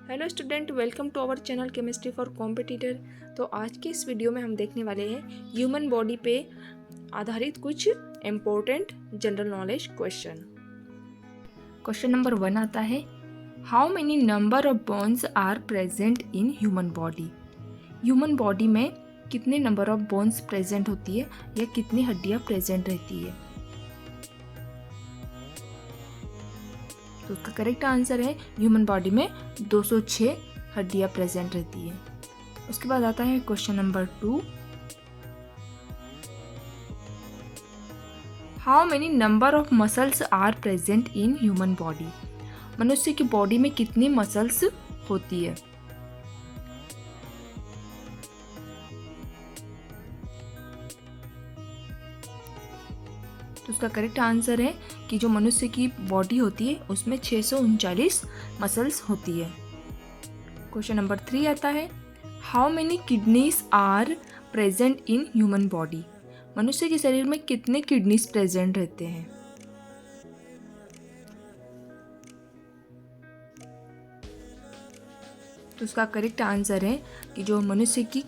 Hello student, welcome to our channel chemistry for competitor. तो आज के इस वीडियो में हम देखने वाले हैं ह्यूमन बॉडी पे आधारित कुछ important general knowledge question. Question number 1 आता है, how many number of bones are present in human body. Human body में कितने नंबर ऑफ बोन्स प्रेजेंट होती है या कितनी हड्डियाँ प्रेजेंट रहती है। तो उसका करेक्ट आंसर है ह्यूमन बॉडी में 206 हड्डियां प्रेजेंट रहती है। उसके बाद आता है question number 2, how many number of muscles are present in human body. मनुष्य की बॉडी में कितनी मसल्स होती है। तो उसका करेक्ट आंसर है कि जो मनुष्य की बॉडी होती है उसमें 639 मसल्स होती है। क्वेश्चन नंबर 3 आता है, how many kidneys are present in human body. मनुष्य के शरीर में कितने किडनीज प्रेजेंट रहते हैं। तो उसका करेक्ट आंसर है कि जो मनुष्य की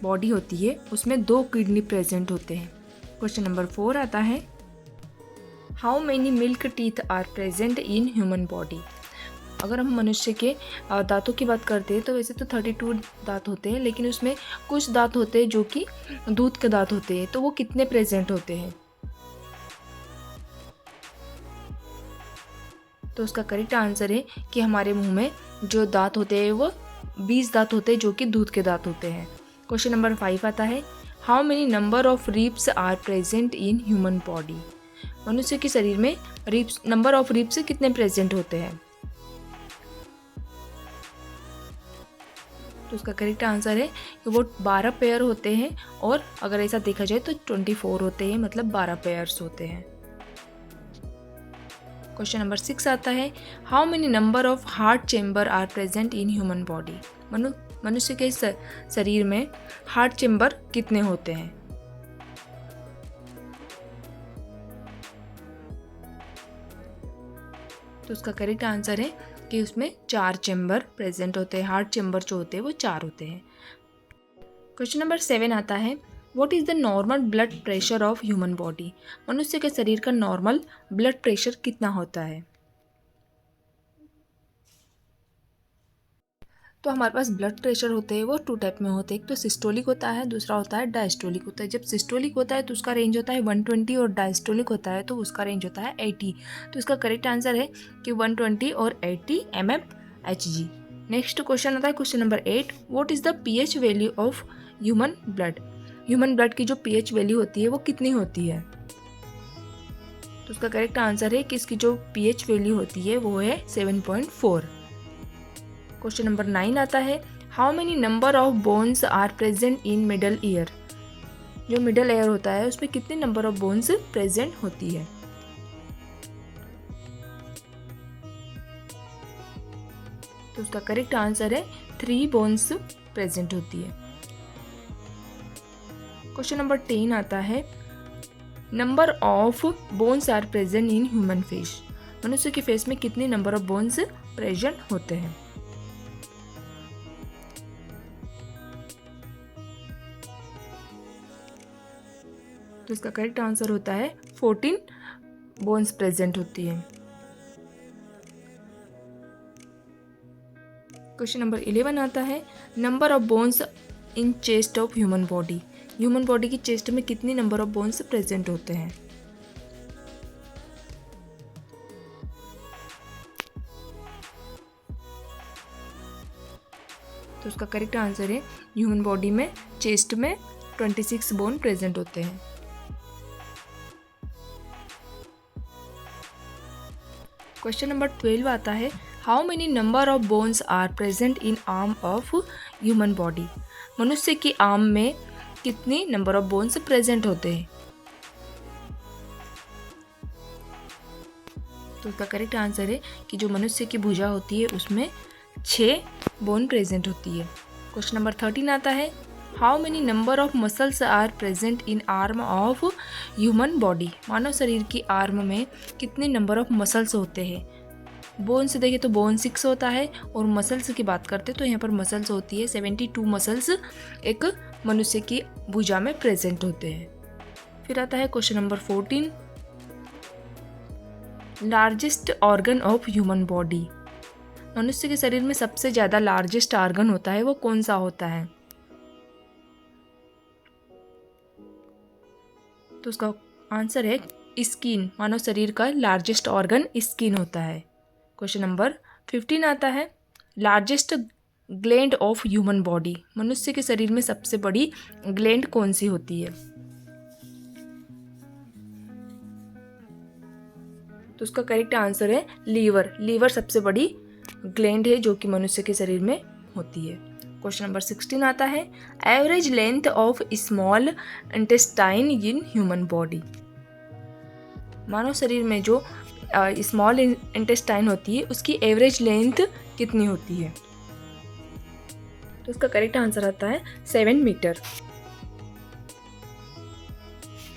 बॉडी होती है उसमें 2 किडनी प्रेजेंट होते हैं। क्वेश्चन नंबर 4 आता है, how many milk teeth are present in human body. अगर हम मनुष्य के दांतों की बात करते हैं तो वैसे तो 32 दांत होते हैं, लेकिन उसमें कुछ दांत होते हैं जो कि दूध के दांत होते हैं। तो वो कितने प्रेजेंट होते हैं। तो उसका करेक्ट आंसर है कि हमारे मुंह में जो दांत होते हैं वो 20 दांत होते हैं जो कि दूध के दांत होते हैं। क्वेश्चन नंबर 5 आता है, how many number of ribs are present in human body. मनुष्य के शरीर में रिब्स, नंबर ऑफ रिब्स कितने प्रेजेंट होते हैं। तो उसका करेक्ट आंसर है कि वो 12 पेयर होते हैं, और अगर ऐसा देखा जाए तो 24 होते हैं, मतलब 12 पेयर्स होते हैं। क्वेश्चन नंबर 6 आता है, how many number of heart chamber are present in human body. मनुष्य के शरीर में हार्ट चेम्बर कितने होते हैं। तो उसका करेक्ट आंसर है कि उसमें 4 चेम्बर प्रेजेंट होते हैं। हार्ट चेम्बर जो होते हैं वो 4 होते हैं। क्वेश्चन नंबर 7 आता है, what is the normal blood pressure of human body. मनुष्य के शरीर का नॉर्मल ब्लड प्रेशर कितना होता है। तो हमारे पास ब्लड प्रेशर होते हैं वो 2 टाइप में होते हैं। एक तो सिस्टोलिक होता है, दूसरा होता है डायस्टोलिक होता है। जब सिस्टोलिक होता है तो उसका रेंज होता है 120, और डायस्टोलिक होता है तो उसका रेंज होता है 80। तो इसका करेक्ट आंसर है कि 120 और 80 mmHg। नेक्स्ट क्वेश्चन आता है question number 8, what is the pH value of human blood. Human blood की जो pH वैल्यू होती है वो कितनी होती है। तो उसका करेक्ट आंसर है कि इसकी जो pH वैल्यू होती है वो है 7.4। क्वेश्चन नंबर 9 आता है, how many number of bones are present in middle ear. जो मिडल ईयर होता है उसमें कितने नंबर ऑफ बोन्स प्रेजेंट होती है। तो उसका करेक्ट आंसर है 3 बोन्स प्रेजेंट होती है। क्वेश्चन नंबर 10 आता है, number of bones are present in human face. मनुष्य के फेस में कितने नंबर ऑफ बोन्स प्रेजेंट होते हैं। तो इसका करेक्ट आंसर होता है 14 बोन्स प्रेजेंट होती है। क्वेश्चन नंबर 11 आता है, number of bones in chest of human body. Human body की चेस्ट में कितनी नंबर ऑफ बोन्स प्रेजेंट होते हैं। तो उसका करेक्ट आंसर है ह्यूमन बॉडी में चेस्ट में 26 बोन प्रेजेंट होते हैं। क्वेश्चन नंबर 12 आता है, how many number of bones are present in arm of human body. मनुष्य की आर्म में कितनी नंबर ऑफ बोन्स प्रेजेंट होते हैं। तो उसका करेक्ट आंसर है कि जो मनुष्य की भुजा होती है उसमें 6 बोन प्रेजेंट होती है। क्वेश्चन नंबर 13 आता है, how many number of muscles are present in arm of human body. मानव शरीर की आर्म में कितने नंबर ऑफ मसल्स होते हैं। बोन से देखिए तो बोन 6 होता है, और मसल्स की बात करते तो यहाँ पर मसल्स होती है 72 मसल्स एक मनुष्य की भुजा में प्रेजेंट होते हैं। फिर आता है question number 14, largest organ of human body. मनुष्य के शरीर में सबसे ज़्यादा लार्जेस्ट ऑर्गन होता है वो कौन सा होता है? तो उसका आंसर है स्किन। मानव शरीर का लार्जेस्ट ऑर्गन स्किन होता है। क्वेश्चन नंबर 15 आता है, largest gland of human body. मनुष्य के शरीर में सबसे बड़ी ग्लैंड कौन सी होती है? तो उसका करेक्ट आंसर है लीवर। लीवर सबसे बड़ी ग्लैंड है जो कि मनुष्य के शरीर में होती है। क्वेश्चन नंबर 16 आता है, average length of small intestine in human body. मानव शरीर में जो स्मॉल इंटेस्टाइन होती है उसकी एवरेज लेंथ कितनी होती है? तो उसका करेक्ट आंसर आता है 7 मीटर।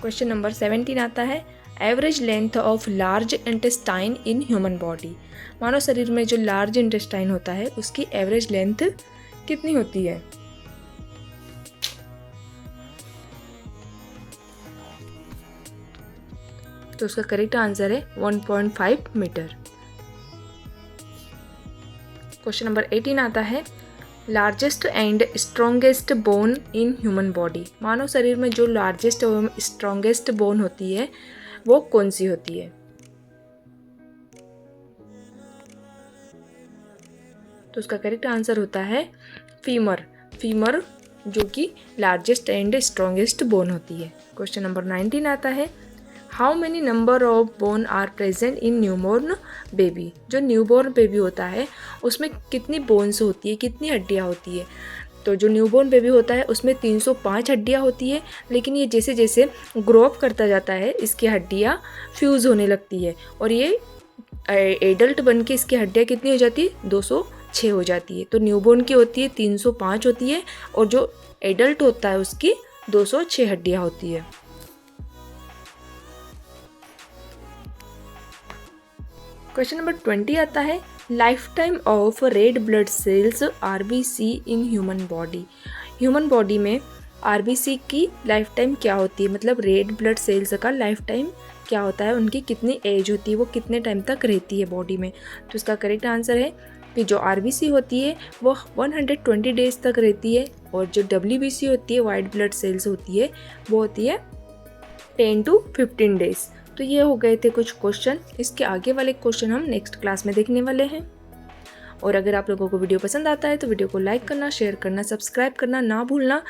क्वेश्चन नंबर 17 आता है, average length of large intestine in human body. मानव शरीर में जो लार्ज इंटेस्टाइन होता है उसकी एवरेज लेंथ कितनी होती है? तो उसका करेक्ट आंसर है 1.5 मीटर। क्वेश्चन नंबर 18 आता है, largest and strongest bone in human body. मानव शरीर में जो लार्जेस्ट एवं स्ट्रॉन्गेस्ट बोन होती है वो कौन सी होती है? तो उसका करेक्ट आंसर होता है फीमर। फीमर जो कि लार्जेस्ट एंड स्ट्रॉन्गेस्ट बोन होती है। क्वेश्चन नंबर 19 आता है, how many number of bone are present in newborn baby. जो न्यूबॉर्न बेबी होता है उसमें कितनी बोन्स होती है, कितनी हड्डियाँ होती है? तो जो न्यूबॉर्न बेबी होता है उसमें 305 हड्डियाँ होती है, लेकिन ये जैसे जैसे ग्रो अप करता जाता है इसकी हड्डियाँ फ्यूज़ होने लगती है, और ये एडल्ट बन के इसकी हड्डियाँ कितनी हो जाती है? 206 हो जाती है। तो न्यूबॉर्न की होती है 305 होती है, और जो एडल्ट होता है उसकी 206 हड्डियाँ होती है। क्वेश्चन नंबर 20 आता है, life time of red blood cells RBC in human body. Human body में आरबीसी की लाइफ टाइम क्या होती है, मतलब रेड ब्लड सेल्स का लाइफ टाइम क्या होता है, उनकी कितनी एज होती है, वो कितने टाइम तक रहती है बॉडी में? तो इसका करेक्ट आंसर है कि जो आरबीसी होती है वो 120 डेज तक रहती है, और जो डब्ल्यूबीसी होती है, वाइट ब्लड सेल्स होती है, वो होती है 10 to 15 डेज। तो ये हो गए थे कुछ क्वेश्चन। इसके आगे वाले क्वेश्चन हम नेक्स्ट क्लास में देखने वाले हैं। और अगर आप लोगों को वीडियो पसंद आता है तो वीडियो को लाइक करना, शेयर करना, सब्सक्राइब करना ना भूलना,